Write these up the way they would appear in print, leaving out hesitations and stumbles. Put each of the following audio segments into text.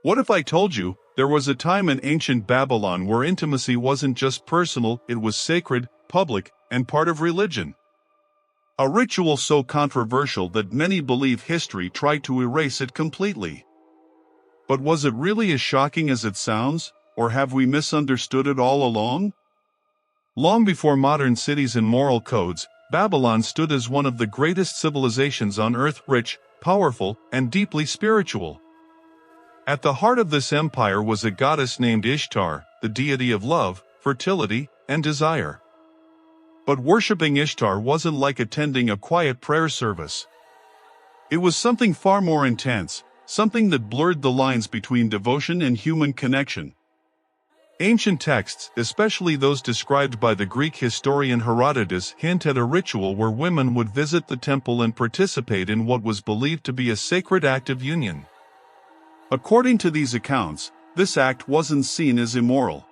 What if I told you, there was a time in ancient Babylon where intimacy wasn't just personal, it was sacred, public, and part of religion? A ritual so controversial that many believe history tried to erase it completely. But was it really as shocking as it sounds, or have we misunderstood it all along? Long before modern cities and moral codes, Babylon stood as one of the greatest civilizations on earth, rich, powerful, and deeply spiritual. At the heart of this empire was a goddess named Ishtar, the deity of love, fertility, and desire. But worshipping Ishtar wasn't like attending a quiet prayer service. It was something far more intense, something that blurred the lines between devotion and human connection. Ancient texts, especially those described by the Greek historian Herodotus, hint at a ritual where women would visit the temple and participate in what was believed to be a sacred act of union. According to these accounts, this act wasn't seen as immoral.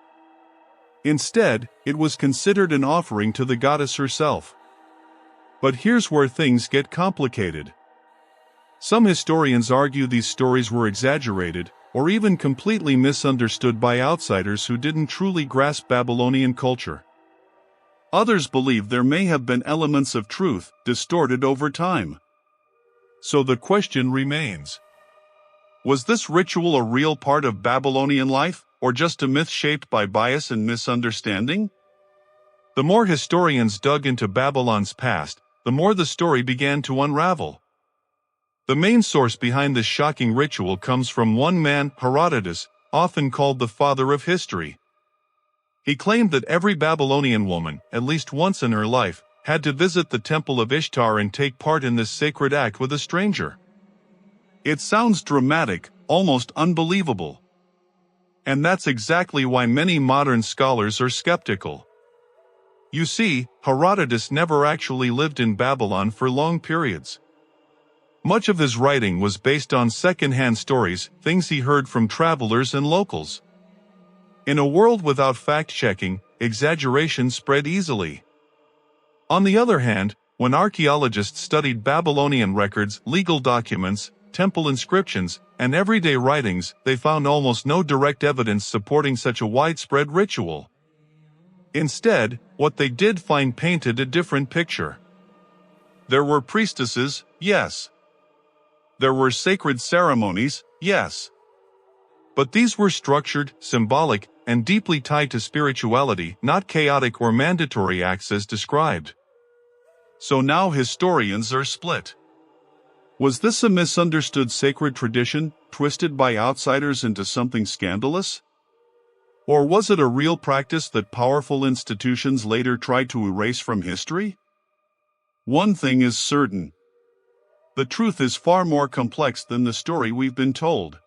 Instead, it was considered an offering to the goddess herself. But here's where things get complicated. Some historians argue these stories were exaggerated, or even completely misunderstood by outsiders who didn't truly grasp Babylonian culture. Others believe there may have been elements of truth, distorted over time. So the question remains: was this ritual a real part of Babylonian life, or just a myth shaped by bias and misunderstanding? The more historians dug into Babylon's past, the more the story began to unravel. The main source behind this shocking ritual comes from one man, Herodotus, often called the father of history. He claimed that every Babylonian woman, at least once in her life, had to visit the temple of Ishtar and take part in this sacred act with a stranger. It sounds dramatic, almost unbelievable. And that's exactly why many modern scholars are skeptical. You see, Herodotus never actually lived in Babylon for long periods. Much of his writing was based on second-hand stories, things he heard from travelers and locals. In a world without fact-checking, exaggeration spread easily. On the other hand, when archaeologists studied Babylonian records, legal documents, temple inscriptions, and everyday writings, they found almost no direct evidence supporting such a widespread ritual. Instead, what they did find painted a different picture. There were priestesses, yes. There were sacred ceremonies, yes. But these were structured, symbolic, and deeply tied to spirituality, not chaotic or mandatory acts as described. So now historians are split. Was this a misunderstood sacred tradition, twisted by outsiders into something scandalous? Or was it a real practice that powerful institutions later tried to erase from history? One thing is certain. The truth is far more complex than the story we've been told.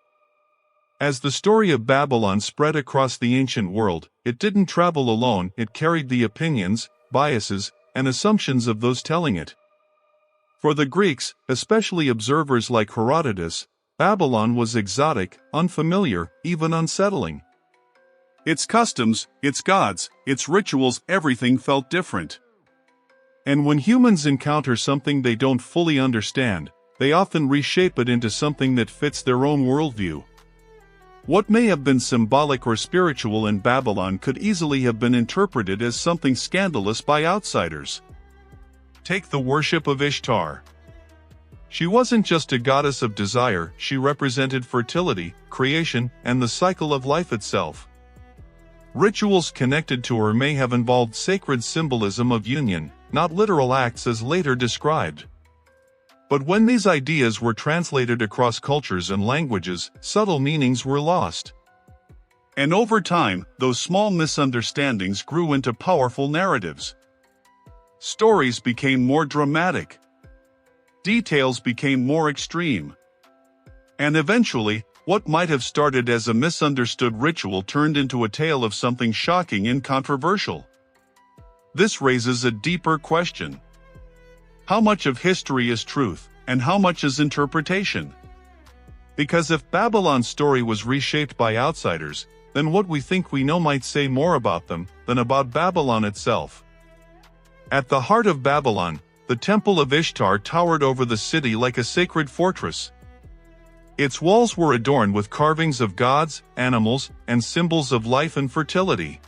As the story of Babylon spread across the ancient world, it didn't travel alone, it carried the opinions, biases, and assumptions of those telling it. For the Greeks, especially observers like Herodotus, Babylon was exotic, unfamiliar, even unsettling. Its customs, its gods, its rituals, everything felt different. And when humans encounter something they don't fully understand, they often reshape it into something that fits their own worldview. What may have been symbolic or spiritual in Babylon could easily have been interpreted as something scandalous by outsiders. Take the worship of Ishtar. She wasn't just a goddess of desire, she represented fertility, creation, and the cycle of life itself. Rituals connected to her may have involved sacred symbolism of union, not literal acts as later described. But when these ideas were translated across cultures and languages, subtle meanings were lost. And over time, those small misunderstandings grew into powerful narratives. Stories became more dramatic. Details became more extreme. And eventually, what might have started as a misunderstood ritual turned into a tale of something shocking and controversial. This raises a deeper question. How much of history is truth, and how much is interpretation? Because if Babylon's story was reshaped by outsiders, then what we think we know might say more about them than about Babylon itself. At the heart of Babylon, the Temple of Ishtar towered over the city like a sacred fortress. Its walls were adorned with carvings of gods, animals, and symbols of life and fertility.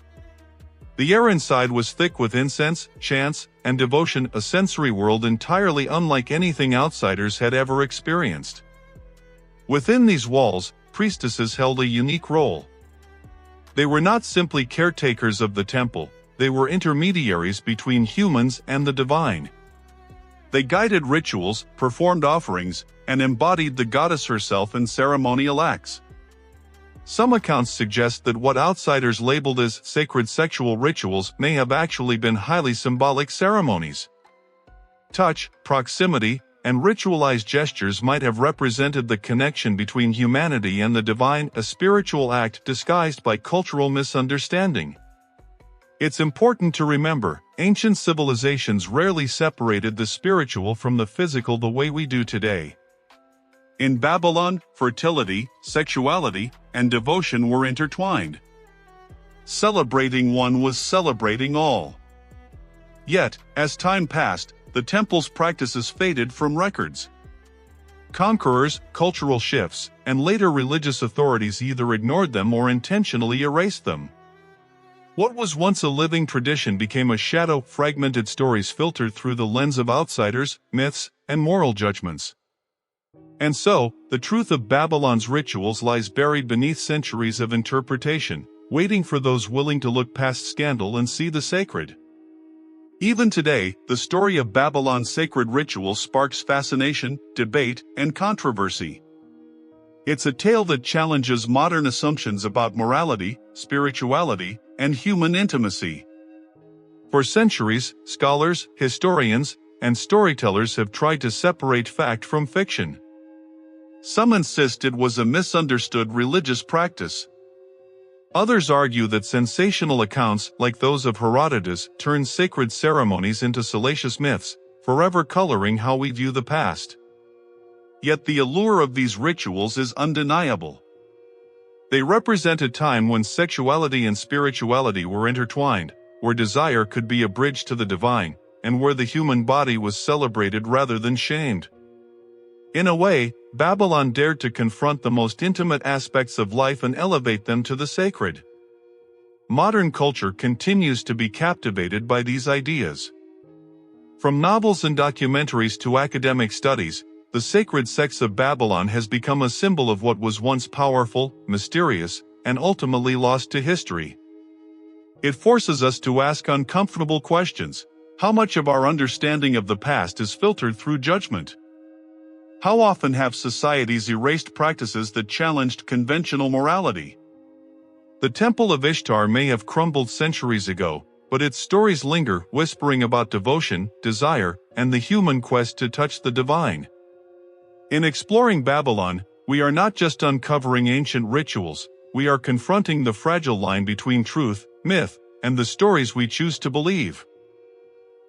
The air inside was thick with incense, chants, and devotion, a sensory world entirely unlike anything outsiders had ever experienced. Within these walls, priestesses held a unique role. They were not simply caretakers of the temple, they were intermediaries between humans and the divine. They guided rituals, performed offerings, and embodied the goddess herself in ceremonial acts. Some accounts suggest that what outsiders labeled as sacred sexual rituals may have actually been highly symbolic ceremonies. Touch, proximity, and ritualized gestures might have represented the connection between humanity and the divine, a spiritual act disguised by cultural misunderstanding. It's important to remember, ancient civilizations rarely separated the spiritual from the physical the way we do today. In Babylon, fertility, sexuality, and devotion were intertwined. Celebrating one was celebrating all. Yet, as time passed, the temple's practices faded from records. Conquerors, cultural shifts, and later religious authorities either ignored them or intentionally erased them. What was once a living tradition became a shadow, fragmented stories filtered through the lens of outsiders, myths, and moral judgments. And so, the truth of Babylon's rituals lies buried beneath centuries of interpretation, waiting for those willing to look past scandal and see the sacred. Even today, the story of Babylon's sacred rituals sparks fascination, debate, and controversy. It's a tale that challenges modern assumptions about morality, spirituality, and human intimacy. For centuries, scholars, historians, and storytellers have tried to separate fact from fiction. Some insist it was a misunderstood religious practice. Others argue that sensational accounts, like those of Herodotus, turn sacred ceremonies into salacious myths, forever coloring how we view the past. Yet the allure of these rituals is undeniable. They represent a time when sexuality and spirituality were intertwined, where desire could be a bridge to the divine, and where the human body was celebrated rather than shamed. In a way, Babylon dared to confront the most intimate aspects of life and elevate them to the sacred. Modern culture continues to be captivated by these ideas. From novels and documentaries to academic studies, the sacred sex of Babylon has become a symbol of what was once powerful, mysterious, and ultimately lost to history. It forces us to ask uncomfortable questions. How much of our understanding of the past is filtered through judgment? How often have societies erased practices that challenged conventional morality? The Temple of Ishtar may have crumbled centuries ago, but its stories linger, whispering about devotion, desire, and the human quest to touch the divine. In exploring Babylon, we are not just uncovering ancient rituals, we are confronting the fragile line between truth, myth, and the stories we choose to believe.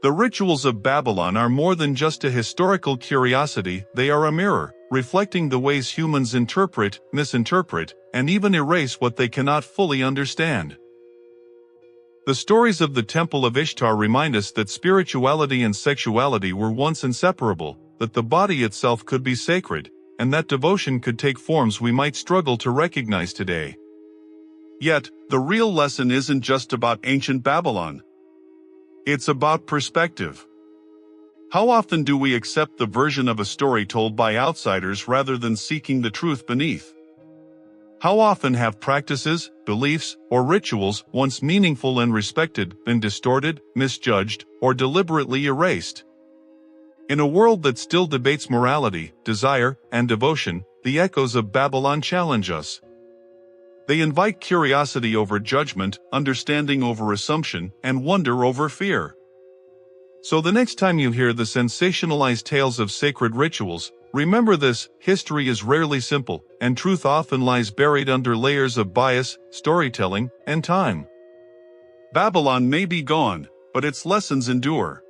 The rituals of Babylon are more than just a historical curiosity, they are a mirror, reflecting the ways humans interpret, misinterpret, and even erase what they cannot fully understand. The stories of the Temple of Ishtar remind us that spirituality and sexuality were once inseparable, that the body itself could be sacred, and that devotion could take forms we might struggle to recognize today. Yet, the real lesson isn't just about ancient Babylon. It's about perspective. How often do we accept the version of a story told by outsiders rather than seeking the truth beneath? How often have practices, beliefs, or rituals, once meaningful and respected, been distorted, misjudged, or deliberately erased? In a world that still debates morality, desire, and devotion, the echoes of Babylon challenge us. They invite curiosity over judgment, understanding over assumption, and wonder over fear. So the next time you hear the sensationalized tales of sacred rituals, remember this: history is rarely simple, and truth often lies buried under layers of bias, storytelling, and time. Babylon may be gone, but its lessons endure.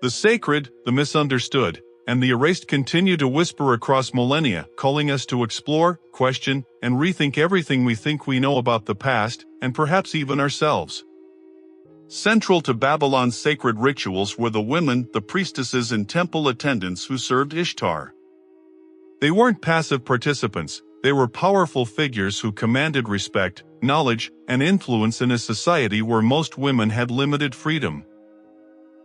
The sacred, the misunderstood, and the erased continue to whisper across millennia, calling us to explore, question, and rethink everything we think we know about the past, and perhaps even ourselves. Central to Babylon's sacred rituals were the women, the priestesses and temple attendants who served Ishtar. They weren't passive participants, they were powerful figures who commanded respect, knowledge, and influence in a society where most women had limited freedom.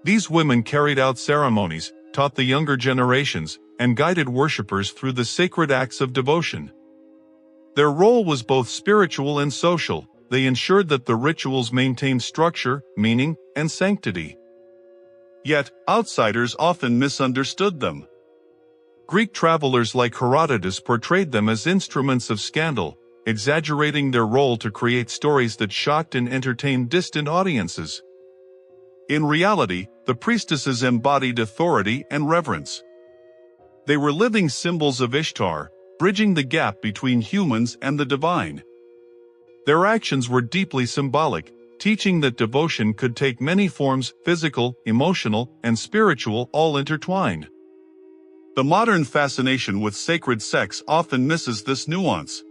These women carried out ceremonies, taught the younger generations, and guided worshippers through the sacred acts of devotion. Their role was both spiritual and social. They ensured that the rituals maintained structure, meaning, and sanctity. Yet, outsiders often misunderstood them. Greek travelers like Herodotus portrayed them as instruments of scandal, exaggerating their role to create stories that shocked and entertained distant audiences. In reality, the priestesses embodied authority and reverence. They were living symbols of Ishtar, bridging the gap between humans and the divine. Their actions were deeply symbolic, teaching that devotion could take many forms: physical, emotional, and spiritual, all intertwined. The modern fascination with sacred sex often misses this nuance.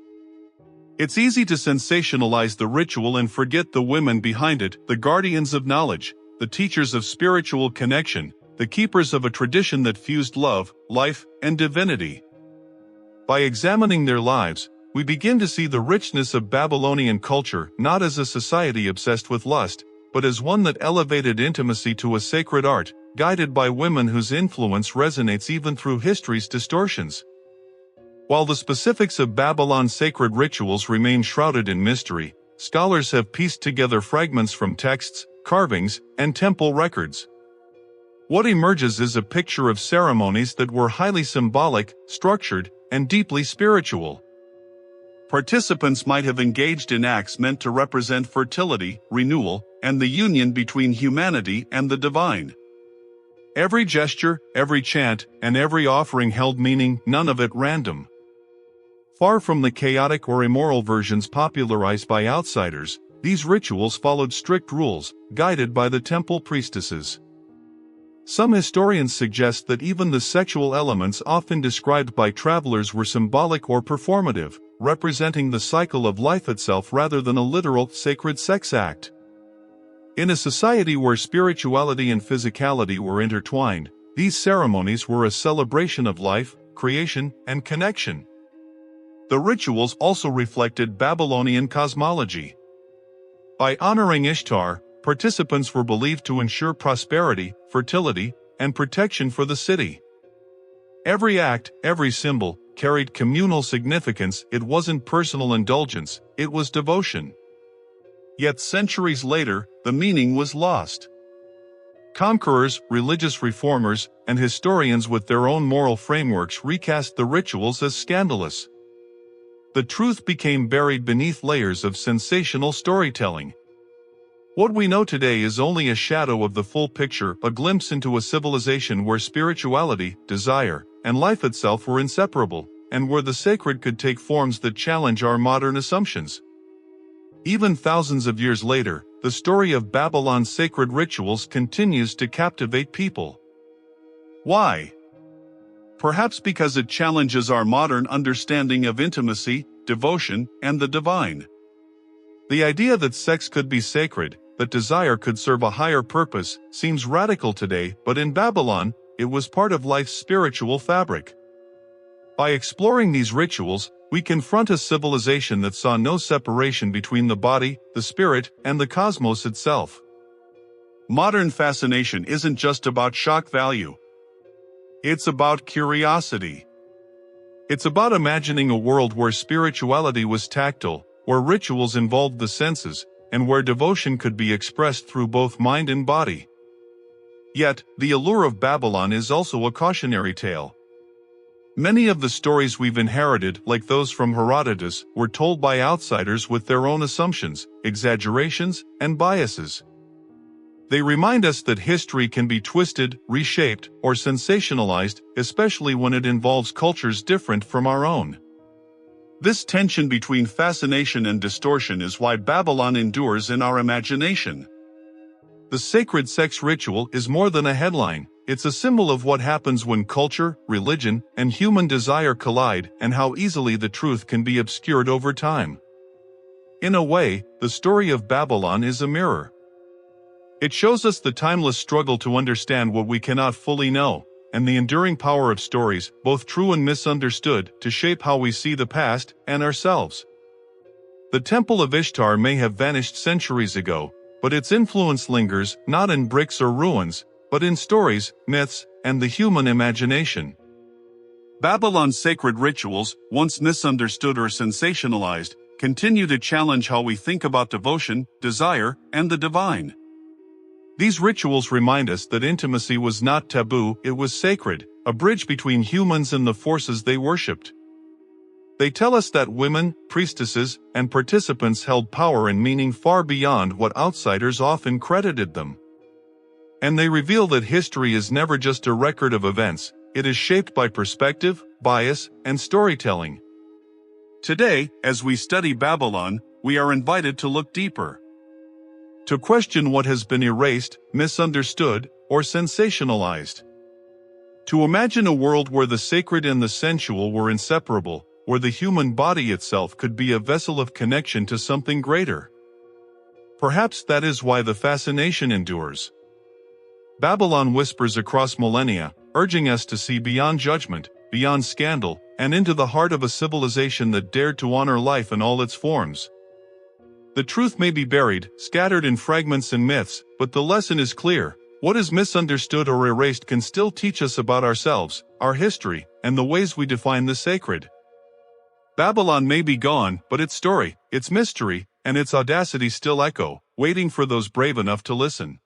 It's easy to sensationalize the ritual and forget the women behind it, the guardians of knowledge, the teachers of spiritual connection, the keepers of a tradition that fused love, life, and divinity. By examining their lives, we begin to see the richness of Babylonian culture not as a society obsessed with lust, but as one that elevated intimacy to a sacred art, guided by women whose influence resonates even through history's distortions. While the specifics of Babylon's sacred rituals remain shrouded in mystery, scholars have pieced together fragments from texts, carvings, and temple records. What emerges is a picture of ceremonies that were highly symbolic, structured, and deeply spiritual. Participants might have engaged in acts meant to represent fertility, renewal, and the union between humanity and the divine. Every gesture, every chant, and every offering held meaning, none of it random. Far from the chaotic or immoral versions popularized by outsiders, these rituals followed strict rules, guided by the temple priestesses. Some historians suggest that even the sexual elements often described by travelers were symbolic or performative, representing the cycle of life itself rather than a literal, sacred sex act. In a society where spirituality and physicality were intertwined, these ceremonies were a celebration of life, creation, and connection. The rituals also reflected Babylonian cosmology. By honoring Ishtar, participants were believed to ensure prosperity, fertility, and protection for the city. Every act, every symbol, carried communal significance. It wasn't personal indulgence, it was devotion. Yet centuries later, the meaning was lost. Conquerors, religious reformers, and historians with their own moral frameworks recast the rituals as scandalous. The truth became buried beneath layers of sensational storytelling. What we know today is only a shadow of the full picture, a glimpse into a civilization where spirituality, desire, and life itself were inseparable, and where the sacred could take forms that challenge our modern assumptions. Even thousands of years later, the story of Babylon's sacred rituals continues to captivate people. Why? Perhaps because it challenges our modern understanding of intimacy, devotion, and the divine. The idea that sex could be sacred, that desire could serve a higher purpose, seems radical today, but in Babylon, it was part of life's spiritual fabric. By exploring these rituals, we confront a civilization that saw no separation between the body, the spirit, and the cosmos itself. Modern fascination isn't just about shock value. It's about curiosity. It's about imagining a world where spirituality was tactile, where rituals involved the senses, and where devotion could be expressed through both mind and body. Yet, the allure of Babylon is also a cautionary tale. Many of the stories we've inherited, like those from Herodotus, were told by outsiders with their own assumptions, exaggerations, and biases. They remind us that history can be twisted, reshaped, or sensationalized, especially when it involves cultures different from our own. This tension between fascination and distortion is why Babylon endures in our imagination. The sacred sex ritual is more than a headline. It's a symbol of what happens when culture, religion, and human desire collide, and how easily the truth can be obscured over time. In a way, the story of Babylon is a mirror. It shows us the timeless struggle to understand what we cannot fully know, and the enduring power of stories, both true and misunderstood, to shape how we see the past and ourselves. The Temple of Ishtar may have vanished centuries ago, but its influence lingers, not in bricks or ruins, but in stories, myths, and the human imagination. Babylon's sacred rituals, once misunderstood or sensationalized, continue to challenge how we think about devotion, desire, and the divine. These rituals remind us that intimacy was not taboo, it was sacred, a bridge between humans and the forces they worshipped. They tell us that women, priestesses, and participants held power and meaning far beyond what outsiders often credited them. And they reveal that history is never just a record of events, it is shaped by perspective, bias, and storytelling. Today, as we study Babylon, we are invited to look deeper. To question what has been erased, misunderstood, or sensationalized. To imagine a world where the sacred and the sensual were inseparable, where the human body itself could be a vessel of connection to something greater. Perhaps that is why the fascination endures. Babylon whispers across millennia, urging us to see beyond judgment, beyond scandal, and into the heart of a civilization that dared to honor life in all its forms. The truth may be buried, scattered in fragments and myths, but the lesson is clear. What is misunderstood or erased can still teach us about ourselves, our history, and the ways we define the sacred. Babylon may be gone, but its story, its mystery, and its audacity still echo, waiting for those brave enough to listen.